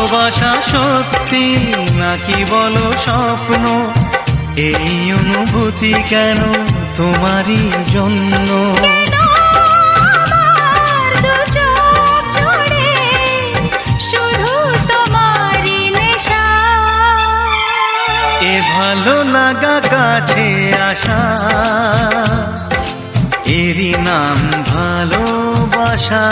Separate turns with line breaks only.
ভালোবাসা সত্যি নাকি বলো স্বপ্ন, এই অনুভূতি কেন তোমারই জন্য। এ ভালো লাগা কাছে আসা, এরই নাম ভালোবাসা।